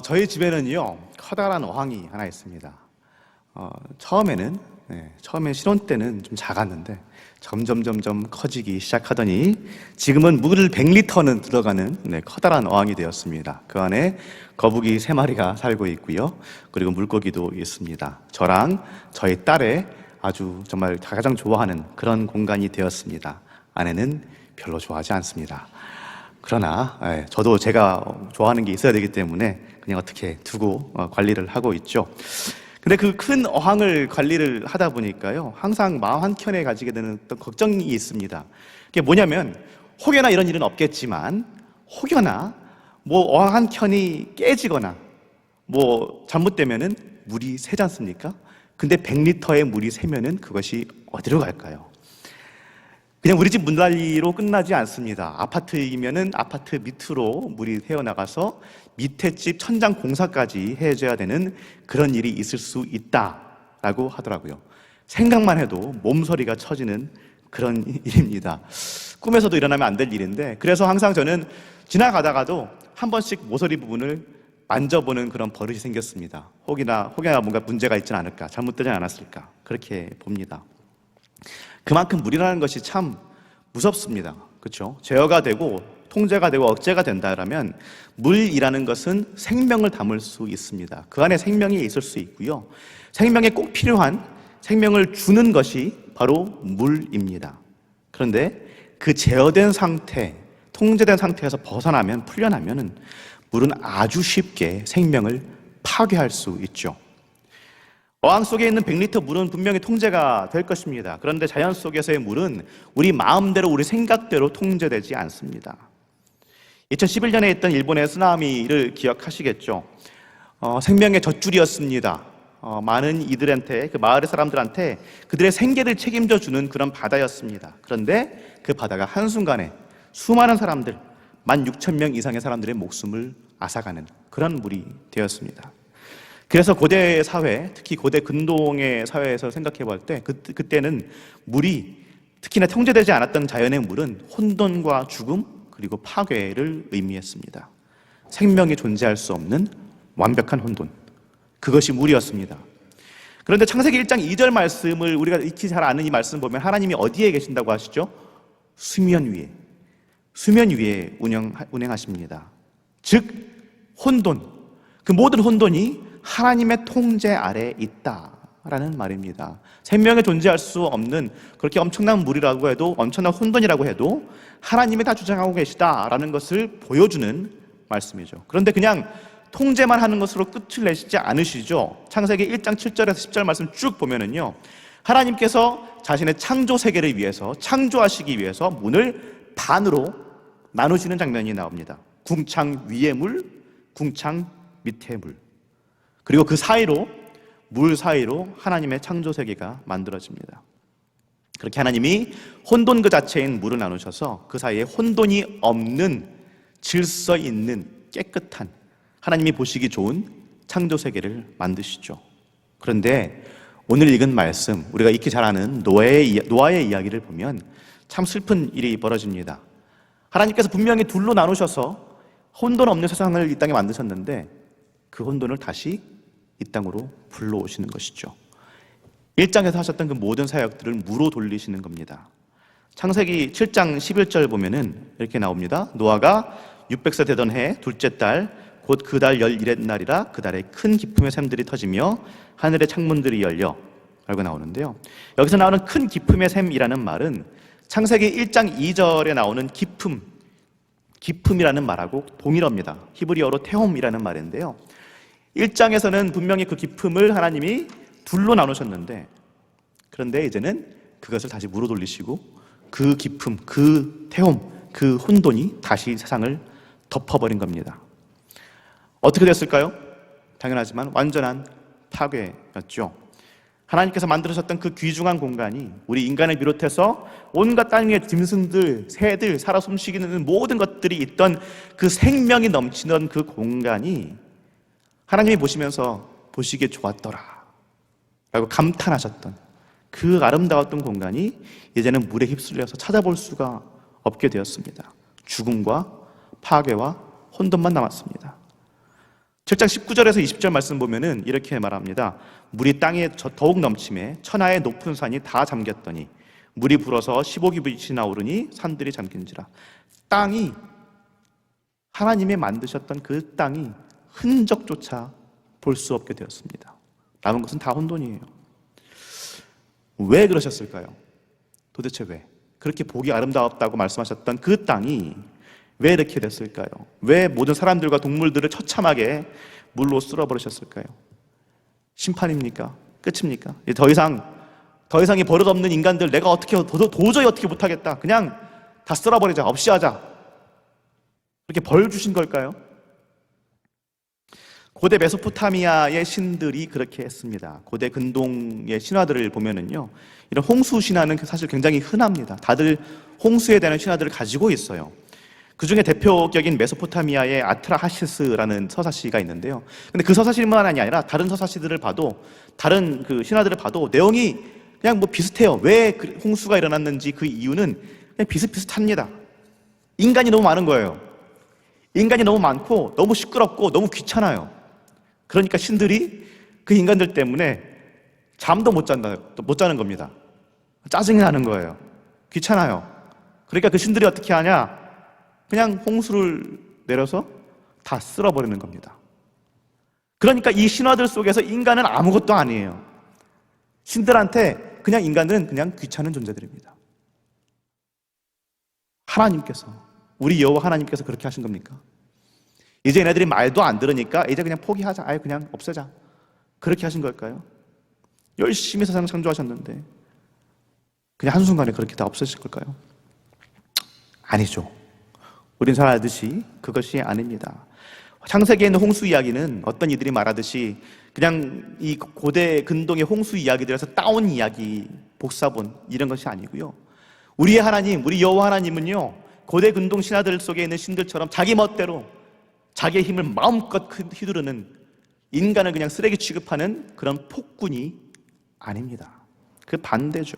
저희 집에는요, 커다란 어항이 하나 있습니다. 처음에는 신혼 때는 좀 작았는데 점점 커지기 시작하더니 지금은 물 100리터는 들어가는 커다란 어항이 되었습니다. 그 안에 거북이 3마리가 살고 있고요. 그리고 물고기도 있습니다. 저랑 저희 딸의 아주 정말 가장 좋아하는 그런 공간이 되었습니다. 아내는 별로 좋아하지 않습니다. 그러나 저도 제가 좋아하는 게 있어야 되기 때문에 그냥 어떻게 두고 관리를 하고 있죠. 근데 그 큰 어항을 관리를 하다 보니까요, 항상 마음 한켠에 가지게 되는 어떤 걱정이 있습니다. 그게 뭐냐면, 혹여나 이런 일은 없겠지만 혹여나 어항 한 켠이 깨지거나 잘못되면은 물이 새지 않습니까? 근데 100리터의 물이 새면은 그것이 어디로 갈까요? 그냥 우리 집 문달리로 끝나지 않습니다. 아파트이면은 아파트 밑으로 물이 새어나가서 밑에 집 천장 공사까지 해줘야 되는 그런 일이 있을 수 있다라고 하더라고요. 생각만 해도 몸서리가 쳐지는 그런 일입니다. 꿈에서도 일어나면 안 될 일인데, 그래서 항상 저는 지나가다가도 한 번씩 모서리 부분을 만져보는 그런 버릇이 생겼습니다. 혹여나 뭔가 문제가 있지는 않을까, 잘못되지 않았을까, 그렇게 봅니다. 그만큼 물이라는 것이 참 무섭습니다. 그렇죠? 제어가 되고 통제가 되고 억제가 된다라면 물이라는 것은 생명을 담을 수 있습니다. 그 안에 생명이 있을 수 있고요. 생명에 꼭 필요한 생명을 주는 것이 바로 물입니다. 그런데 그 제어된 상태, 통제된 상태에서 풀려나면은 물은 아주 쉽게 생명을 파괴할 수 있죠. 어항 속에 있는 100리터 물은 분명히 통제가 될 것입니다. 그런데 자연 속에서의 물은 우리 마음대로, 우리 생각대로 통제되지 않습니다. 2011년에 있던 일본의 쓰나미를 기억하시겠죠? 생명의 젖줄이었습니다. 많은 이들한테, 그 마을의 사람들한테 그들의 생계를 책임져 주는 그런 바다였습니다. 그런데 그 바다가 한순간에 수많은 사람들, 16,000명 이상의 사람들의 목숨을 앗아가는 그런 물이 되었습니다. 그래서 고대 사회, 특히 고대 근동의 사회에서 생각해 볼 때 그때는 물이, 특히나 통제되지 않았던 자연의 물은 혼돈과 죽음 그리고 파괴를 의미했습니다. 생명이 존재할 수 없는 완벽한 혼돈, 그것이 물이었습니다. 그런데 창세기 1장 2절 말씀을 우리가 익히 잘 아는 이 말씀 보면 하나님이 어디에 계신다고 하시죠? 수면 위에 운행하십니다. 즉 혼돈, 그 모든 혼돈이 하나님의 통제 아래에 있다라는 말입니다. 생명에 존재할 수 없는 그렇게 엄청난 물이라고 해도, 엄청난 혼돈이라고 해도 하나님이 다 주장하고 계시다라는 것을 보여주는 말씀이죠. 그런데 그냥 통제만 하는 것으로 끝을 내시지 않으시죠. 창세기 1장 7절에서 10절 말씀 쭉 보면은요, 하나님께서 자신의 창조 세계를 위해서, 창조하시기 위해서 문을 반으로 나누시는 장면이 나옵니다. 궁창 위의 물, 궁창 밑의 물. 그리고 그 사이로, 물 사이로 하나님의 창조 세계가 만들어집니다. 그렇게 하나님이 혼돈 그 자체인 물을 나누셔서 그 사이에 혼돈이 없는, 질서 있는, 깨끗한, 하나님이 보시기 좋은 창조 세계를 만드시죠. 그런데 오늘 읽은 말씀, 우리가 익히 잘 아는 노아의 이야기를 보면 참 슬픈 일이 벌어집니다. 하나님께서 분명히 둘로 나누셔서 혼돈 없는 세상을 이 땅에 만드셨는데 그 혼돈을 다시 이 땅으로 불러오시는 것이죠. 1장에서 하셨던 그 모든 사역들을 무로 돌리시는 겁니다. 창세기 7장 11절 보면은 이렇게 나옵니다. 노아가 600세 되던 해 둘째 달 곧 그 달 11날이라 그 달에 큰 기품의 샘들이 터지며 하늘의 창문들이 열려, 라고 나오는데요. 여기서 나오는 큰 기품의 샘이라는 말은 창세기 1장 2절에 나오는 기품이라는 말하고 동일합니다. 히브리어로 테홈이라는 말인데요. 1장에서는 분명히 그 기품을 하나님이 둘로 나누셨는데, 그런데 이제는 그것을 다시 무로 돌리시고 그 기품, 그 테홈, 그 혼돈이 다시 세상을 덮어버린 겁니다. 어떻게 됐을까요? 당연하지만 완전한 파괴였죠. 하나님께서 만들으셨던 그 귀중한 공간이, 우리 인간을 비롯해서 온갖 땅 위의 짐승들, 새들, 살아 숨쉬기는 모든 것들이 있던 그 생명이 넘치던 그 공간이 하나님이 보시면서 보시기에 좋았더라 라고 감탄하셨던 그 아름다웠던 공간이 이제는 물에 휩쓸려서 찾아볼 수가 없게 되었습니다. 죽음과 파괴와 혼돈만 남았습니다. 7장 19절에서 20절 말씀 보면은 이렇게 말합니다. 물이 땅에 더욱 넘침에 천하의 높은 산이 다 잠겼더니 물이 불어서 15규빗이나 오르니 산들이 잠긴지라. 땅이, 하나님의 만드셨던 그 땅이 흔적조차 볼 수 없게 되었습니다. 남은 것은 다 혼돈이에요. 왜 그러셨을까요? 도대체 왜? 그렇게 보기 아름다웠다고 말씀하셨던 그 땅이 왜 이렇게 됐을까요? 왜 모든 사람들과 동물들을 처참하게 물로 쓸어버리셨을까요? 심판입니까? 끝입니까? 더 이상의 버릇없는 인간들, 내가 도저히 어떻게 못하겠다, 그냥 다 쓸어버리자, 없이 하자, 그렇게 벌 주신 걸까요? 고대 메소포타미아의 신들이 그렇게 했습니다. 고대 근동의 신화들을 보면은요, 이런 홍수 신화는 사실 굉장히 흔합니다. 다들 홍수에 대한 신화들을 가지고 있어요. 그 중에 대표적인 메소포타미아의 아트라하시스라는 서사시가 있는데요. 근데 그 서사시만이 아니라 다른 서사시들을 봐도, 다른 그 신화들을 봐도 내용이 그냥 뭐 비슷해요. 왜 홍수가 일어났는지 그 이유는 그냥 비슷비슷합니다. 인간이 너무 많은 거예요. 인간이 너무 많고 너무 시끄럽고 너무 귀찮아요. 그러니까 신들이 그 인간들 때문에 잠도 못 자는 겁니다. 짜증이 나는 거예요. 귀찮아요. 그러니까 그 신들이 어떻게 하냐? 그냥 홍수를 내려서 다 쓸어버리는 겁니다. 그러니까 이 신화들 속에서 인간은 아무것도 아니에요. 신들한테 그냥 인간들은 그냥 귀찮은 존재들입니다. 하나님께서, 우리 여호와 하나님께서 그렇게 하신 겁니까? 이제 얘네들이 말도 안 들으니까 이제 그냥 포기하자, 아예 그냥 없애자, 그렇게 하신 걸까요? 열심히 세상을 창조하셨는데 그냥 한순간에 그렇게 다 없애실 걸까요? 아니죠. 우린 잘 알듯이 그것이 아닙니다. 창세기에 있는 홍수 이야기는 어떤 이들이 말하듯이 그냥 이 고대 근동의 홍수 이야기들에서 따온 이야기, 복사본, 이런 것이 아니고요. 우리의 하나님, 우리 여호와 하나님은요, 고대 근동 신화들 속에 있는 신들처럼 자기 멋대로 자기의 힘을 마음껏 휘두르는, 인간을 그냥 쓰레기 취급하는 그런 폭군이 아닙니다. 그 반대죠.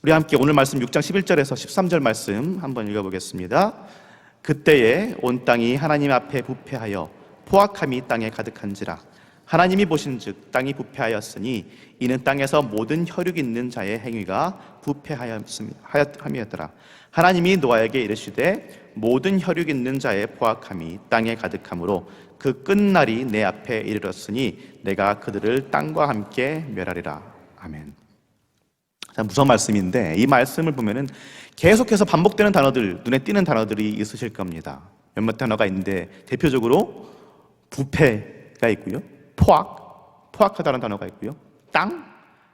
우리 함께 오늘 말씀 6장 11절에서 13절 말씀 한번 읽어보겠습니다. 그때에 온 땅이 하나님 앞에 부패하여 포악함이 땅에 가득한지라. 하나님이 보신즉 땅이 부패하였으니 이는 땅에서 모든 혈육 있는 자의 행위가 부패하였더라. 하나님이 노아에게 이르시되 모든 혈육 있는 자의 포악함이 땅에 가득하므로 그 끝날이 내 앞에 이르렀으니 내가 그들을 땅과 함께 멸하리라. 아멘. 자, 무서운 말씀인데 이 말씀을 보면은 계속해서 반복되는 단어들, 눈에 띄는 단어들이 있으실 겁니다. 몇몇 단어가 있는데 대표적으로 부패가 있고요, 포악하다는 단어가 있고요, 땅,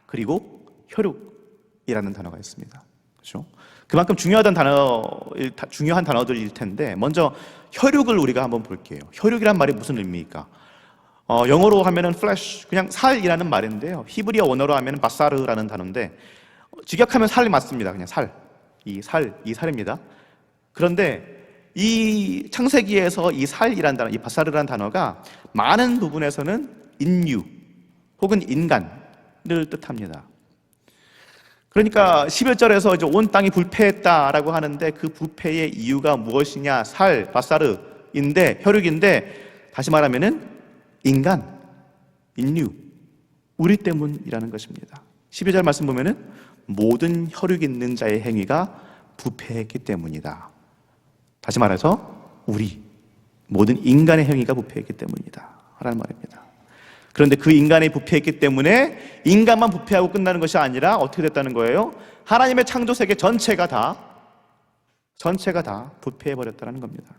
그리고 혈육이라는 단어가 있습니다. 그렇죠? 그만큼 중요한 단어들일 텐데 먼저 혈육을 우리가 한번 볼게요. 혈육이란 말이 무슨 의미입니까? 영어로 하면은 flesh, 그냥 살이라는 말인데요. 히브리어 원어로 하면은 바사르라는 단어인데 직역하면 살이 맞습니다. 그냥 이 살입니다. 그런데 이 창세기에서 이 살이라는 단어, 이 바사르라는 단어가 많은 부분에서는 인류 혹은 인간을 뜻합니다. 그러니까 11절에서 이제 온 땅이 불패했다라고 하는데 그 부패의 이유가 무엇이냐? 바사르인데, 혈육인데, 다시 말하면은 인간, 인류, 우리 때문이라는 것입니다. 12절 말씀 보면은 모든 혈육 있는 자의 행위가 부패했기 때문이다. 다시 말해서 우리 모든 인간의 행위가 부패했기 때문이다 라는 말입니다. 그런데 그 인간이 부패했기 때문에 인간만 부패하고 끝나는 것이 아니라 어떻게 됐다는 거예요? 하나님의 창조 세계 전체가 다 부패해버렸다는 겁니다.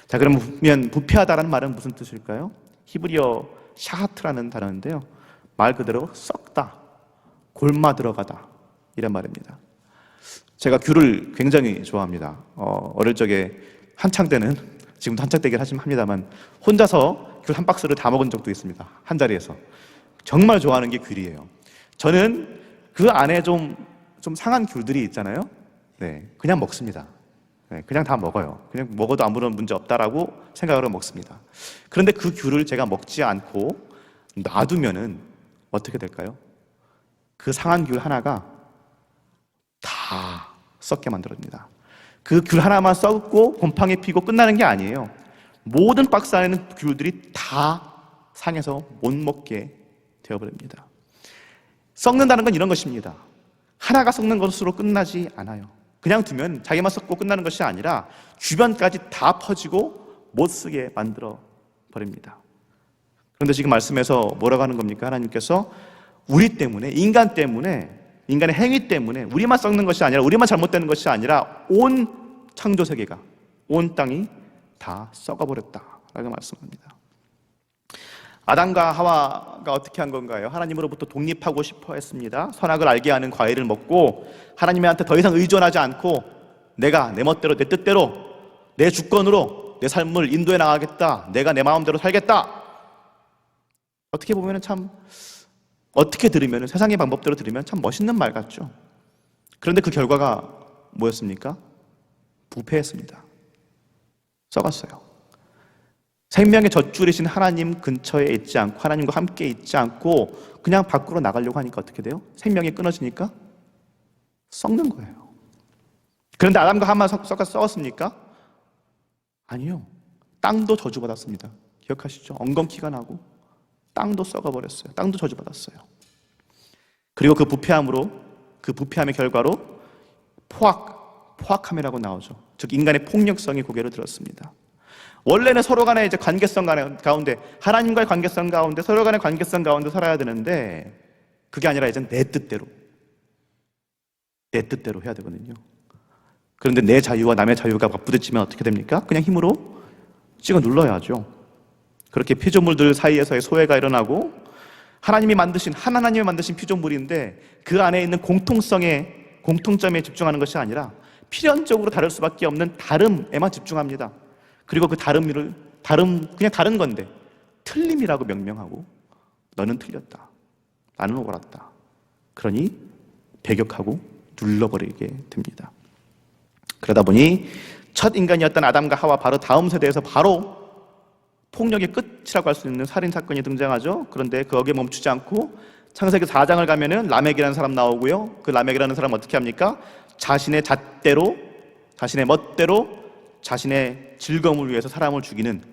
자, 그러면 부패하다라는 말은 무슨 뜻일까요? 히브리어 샤하트라는 단어인데요, 말 그대로 썩다, 골마 들어가다, 이런 말입니다. 제가 귤을 굉장히 좋아합니다. 어릴 적에 한창 때는, 지금도 한창 때긴 합니다만 혼자서 귤 한 박스를 다 먹은 적도 있습니다. 한 자리에서. 정말 좋아하는 게 귤이에요. 저는 그 안에 좀 상한 귤들이 있잖아요. 네, 그냥 먹습니다. 네, 그냥 다 먹어요. 그냥 먹어도 아무런 문제 없다라고 생각을 하고 먹습니다. 그런데 그 귤을 제가 먹지 않고 놔두면은 어떻게 될까요? 그 상한 귤 하나가 다 썩게 만들어집니다. 그 귤 하나만 썩고 곰팡이 피고 끝나는 게 아니에요. 모든 박스 안에 있는 귤들이 다 상해서 못 먹게 되어버립니다. 썩는다는 건 이런 것입니다. 하나가 썩는 것으로 끝나지 않아요. 그냥 두면 자기만 썩고 끝나는 것이 아니라 주변까지 다 퍼지고 못 쓰게 만들어 버립니다. 그런데 지금 말씀에서 뭐라고 하는 겁니까? 하나님께서 우리 때문에, 인간 때문에, 인간의 행위 때문에 우리만 썩는 것이 아니라, 우리만 잘못되는 것이 아니라 온 창조 세계가, 온 땅이 다 썩어버렸다라고 말씀합니다. 아담과 하와가 어떻게 한 건가요? 하나님으로부터 독립하고 싶어 했습니다. 선악을 알게 하는 과일을 먹고 하나님한테 더 이상 의존하지 않고 내가 내 멋대로, 내 뜻대로, 내 주권으로 내 삶을 인도해 나가겠다, 내가 내 마음대로 살겠다. 어떻게 보면 참, 어떻게 들으면, 세상의 방법대로 들으면 참 멋있는 말 같죠. 그런데 그 결과가 뭐였습니까? 부패했습니다. 썩었어요. 생명의 젖줄이신 하나님 근처에 있지 않고, 하나님과 함께 있지 않고 그냥 밖으로 나가려고 하니까 어떻게 돼요? 생명이 끊어지니까 썩는 거예요. 그런데 아담과 하와만 썩었습니까? 아니요. 땅도 저주받았습니다. 기억하시죠? 엉겅퀴가 나고 땅도 썩어버렸어요. 땅도 저주받았어요. 그리고 그 부패함의 결과로 포악함이라고 나오죠. 즉 인간의 폭력성이 고개를 들었습니다. 원래는 서로 간의 이제 관계성 가운데, 하나님과의 관계성 가운데, 서로 간의 관계성 가운데 살아야 되는데, 그게 아니라 이제 내 뜻대로 해야 되거든요. 그런데 내 자유와 남의 자유가 맞부딪히면 어떻게 됩니까? 그냥 힘으로 찍어 눌러야죠. 그렇게 피조물들 사이에서의 소외가 일어나고, 하나님이 만드신 피조물인데 그 안에 있는 공통점에 집중하는 것이 아니라 필연적으로 다를 수밖에 없는 다름에만 집중합니다. 그리고 그 그냥 다른 건데 틀림이라고 명명하고, 너는 틀렸다, 나는 옳았다. 그러니 배격하고 눌러버리게 됩니다. 그러다 보니 첫 인간이었던 아담과 하와, 바로 다음 세대에서 바로 폭력의 끝이라고 할 수 있는 살인사건이 등장하죠. 그런데 거기에 멈추지 않고 창세기 4장을 가면은 라멕이라는 사람 나오고요. 그 라멕이라는 사람 어떻게 합니까? 자신의 잣대로, 자신의 멋대로, 자신의 즐거움을 위해서 사람을 죽이는,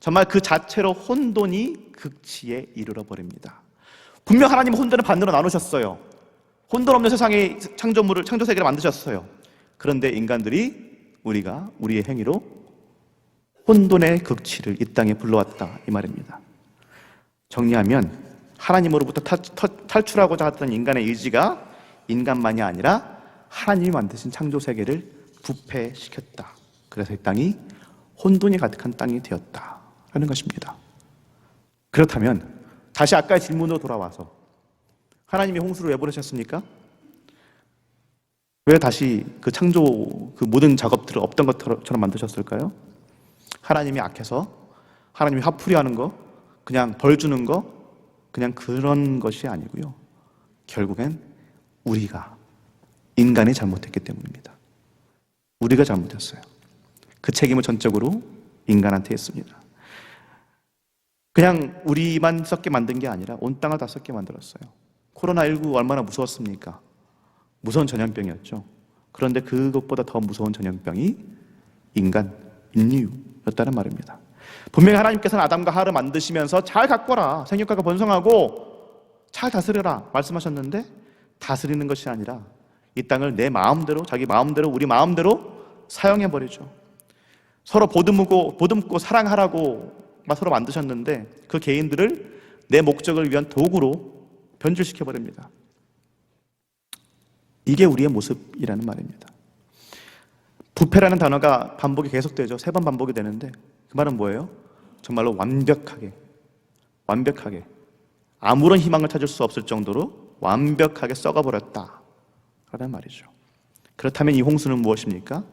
정말 그 자체로 혼돈이 극치에 이르러 버립니다. 분명 하나님은 혼돈을 반으로 나누셨어요. 혼돈 없는 세상의 창조 세계를 만드셨어요. 그런데 인간들이, 우리의 행위로 혼돈의 극치를 이 땅에 불러왔다, 이 말입니다. 정리하면 하나님으로부터 탈출하고자 했던 인간의 의지가 인간만이 아니라 하나님이 만드신 창조 세계를 부패시켰다. 그래서 이 땅이 혼돈이 가득한 땅이 되었다라는 것입니다. 그렇다면 다시 아까의 질문으로 돌아와서, 하나님이 홍수를 왜 보내셨습니까? 왜 다시 그 창조, 그 모든 작업들을 없던 것처럼 만드셨을까요? 하나님이 악해서, 하나님이 화풀이하는 거, 그냥 벌 주는 거, 그냥 그런 것이 아니고요. 결국엔 우리가, 인간이 잘못했기 때문입니다. 우리가 잘못했어요. 그 책임을 전적으로 인간한테 했습니다. 그냥 우리만 썩게 만든 게 아니라 온 땅을 다 썩게 만들었어요. 코로나19 얼마나 무서웠습니까? 무서운 전염병이었죠. 그런데 그것보다 더 무서운 전염병이 인류였다는 말입니다. 분명히 하나님께서는 아담과 하와를 만드시면서 잘 가꿔라, 생육하고 번성하고 잘 다스려라 말씀하셨는데, 다스리는 것이 아니라 이 땅을 내 마음대로, 자기 마음대로, 우리 마음대로 사용해버리죠. 서로 보듬고 사랑하라고 서로 만드셨는데 그 개인들을 내 목적을 위한 도구로 변질시켜버립니다. 이게 우리의 모습이라는 말입니다. 부패라는 단어가 반복이 계속되죠. 3번 반복이 되는데 그 말은 뭐예요? 정말로 완벽하게 아무런 희망을 찾을 수 없을 정도로 완벽하게 썩어버렸다 라는 말이죠. 그렇다면 이 홍수는 무엇입니까?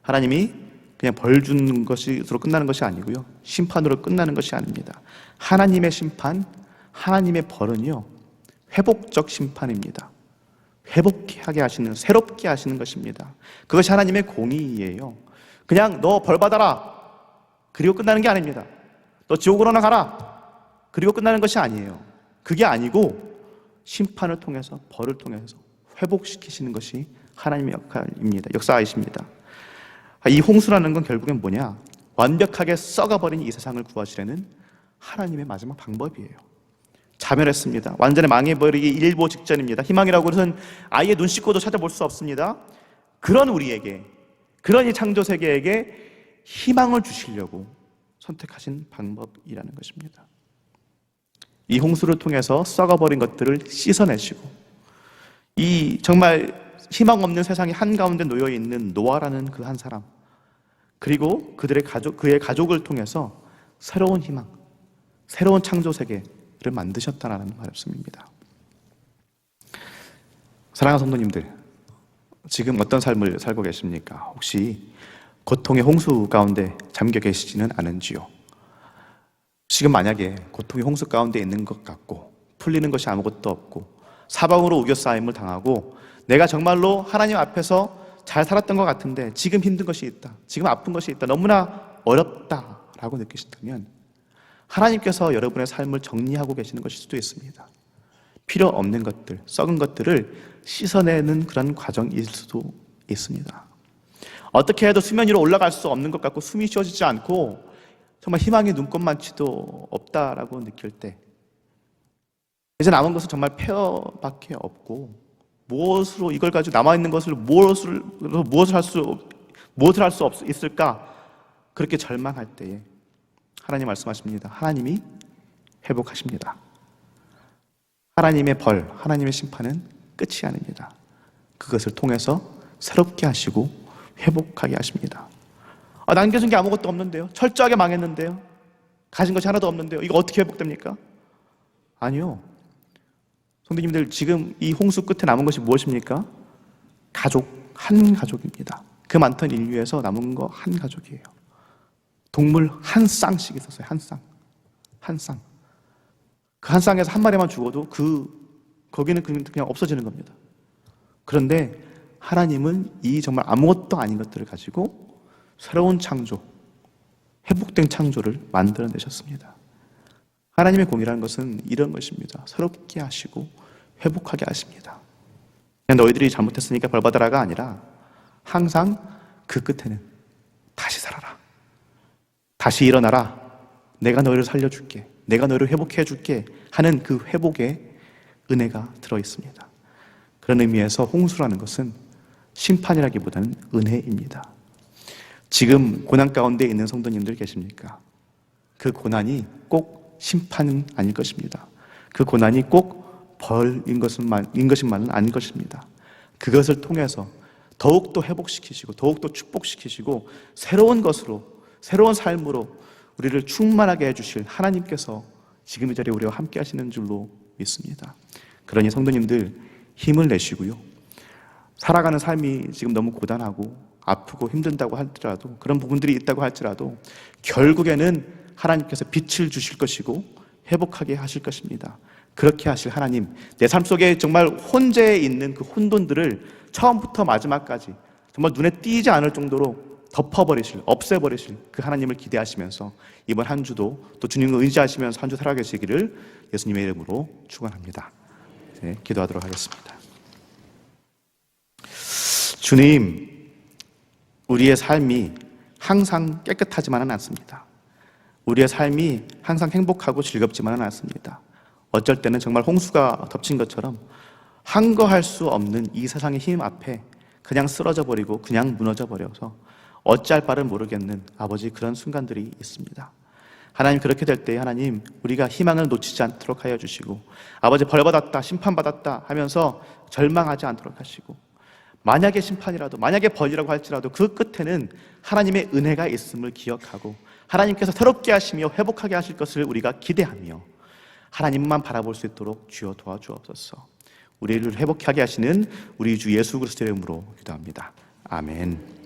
하나님이 그냥 벌 주는 것으로 끝나는 것이 아니고요, 심판으로 끝나는 것이 아닙니다. 하나님의 심판, 하나님의 벌은요, 회복적 심판입니다. 회복하게 하시는, 새롭게 하시는 것입니다. 그것이 하나님의 공의예요. 그냥 너 벌 받아라 그리고 끝나는 게 아닙니다. 너 지옥으로나 가라 그리고 끝나는 것이 아니에요. 그게 아니고 심판을 통해서, 벌을 통해서 회복시키시는 것이 하나님의 역할입니다. 역사이십니다. 이 홍수라는 건 결국엔 뭐냐? 완벽하게 썩어버린 이 세상을 구하시려는 하나님의 마지막 방법이에요. 자멸했습니다. 완전히 망해버리기 일보 직전입니다. 희망이라고 해서는 아예 눈 씻고도 찾아볼 수 없습니다. 그런 우리에게, 그런 이 창조세계에게 희망을 주시려고 선택하신 방법이라는 것입니다. 이 홍수를 통해서 썩어버린 것들을 씻어내시고, 이 정말 희망 없는 세상의 한가운데 놓여있는 노아라는 그 한 사람, 그리고 그의 가족을 통해서 새로운 희망, 새로운 창조세계를 만드셨다는 말씀입니다. 사랑하는 성도님들, 지금 어떤 삶을 살고 계십니까? 혹시 고통의 홍수 가운데 잠겨 계시지는 않은지요? 지금 만약에 고통의 홍수 가운데 있는 것 같고 풀리는 것이 아무것도 없고 사방으로 우겨싸임을 당하고 내가 정말로 하나님 앞에서 잘 살았던 것 같은데 지금 힘든 것이 있다, 지금 아픈 것이 있다, 너무나 어렵다라고 느끼신다면 하나님께서 여러분의 삶을 정리하고 계시는 것일 수도 있습니다. 필요 없는 것들, 썩은 것들을 씻어내는 그런 과정일 수도 있습니다. 어떻게 해도 수면 위로 올라갈 수 없는 것 같고 숨이 쉬어지지 않고 정말 희망의 눈꼽만치도 없다라고 느낄 때, 이제 남은 것은 정말 폐허밖에 없고 무엇으로 이걸 가지고 남아있는 것을 무엇을 할 수 있을까, 그렇게 절망할 때에 하나님 말씀하십니다. 하나님이 회복하십니다. 하나님의 벌, 하나님의 심판은 끝이 아닙니다. 그것을 통해서 새롭게 하시고 회복하게 하십니다. 남겨진 게 아무것도 없는데요, 철저하게 망했는데요, 가진 것이 하나도 없는데요, 이거 어떻게 회복됩니까? 아니요. 성도님들, 지금 이 홍수 끝에 남은 것이 무엇입니까? 한 가족입니다. 그 많던 인류에서 남은 거 한 가족이에요. 동물 한 쌍씩 있었어요. 한 쌍. 그 한 쌍에서 한 마리만 죽어도 거기는 그냥 없어지는 겁니다. 그런데 하나님은 이 정말 아무것도 아닌 것들을 가지고 새로운 창조, 회복된 창조를 만들어내셨습니다. 하나님의 공이라는 것은 이런 것입니다. 새롭게 하시고 회복하게 하십니다. 그냥 너희들이 잘못했으니까 벌받아라가 아니라 항상 그 끝에는 다시 살아라, 다시 일어나라, 내가 너희를 살려줄게, 내가 너희를 회복해줄게 하는 그 회복의 은혜가 들어있습니다. 그런 의미에서 홍수라는 것은 심판이라기보다는 은혜입니다. 지금 고난 가운데 있는 성도님들 계십니까? 그 고난이 꼭 심판은 아닐 것입니다. 그 고난이 꼭 벌인 것만은 아닌 것입니다. 그것을 통해서 더욱더 회복시키시고 더욱더 축복시키시고 새로운 것으로, 새로운 삶으로 우리를 충만하게 해주실 하나님께서 지금 이 자리에 우리와 함께 하시는 줄로 믿습니다. 그러니 성도님들 힘을 내시고요, 살아가는 삶이 지금 너무 고단하고 아프고 힘든다고 할지라도, 그런 부분들이 있다고 할지라도 결국에는 하나님께서 빛을 주실 것이고 회복하게 하실 것입니다. 그렇게 하실 하나님, 내 삶 속에 정말 혼재해 있는 그 혼돈들을 처음부터 마지막까지 정말 눈에 띄지 않을 정도로 덮어버리실, 없애버리실 그 하나님을 기대하시면서 이번 한 주도 또 주님을 의지하시면서 한 주 살아계시기를 예수님의 이름으로 축원합니다. 네, 기도하도록 하겠습니다. 주님, 우리의 삶이 항상 깨끗하지만은 않습니다. 우리의 삶이 항상 행복하고 즐겁지만은 않습니다. 어쩔 때는 정말 홍수가 덮친 것처럼 항거할 수 없는 이 세상의 힘 앞에 그냥 쓰러져 버리고 그냥 무너져 버려서 어찌할 바를 모르겠는 아버지, 그런 순간들이 있습니다. 하나님, 그렇게 될 때 하나님, 우리가 희망을 놓치지 않도록 하여 주시고, 아버지, 벌받았다, 심판받았다 하면서 절망하지 않도록 하시고, 만약에 심판이라도, 만약에 벌이라고 할지라도 그 끝에는 하나님의 은혜가 있음을 기억하고 하나님께서 새롭게 하시며 회복하게 하실 것을 우리가 기대하며 하나님만 바라볼 수 있도록 주여 도와주옵소서. 우리를 회복하게 하시는 우리 주 예수 그리스도의 이름으로 기도합니다. 아멘.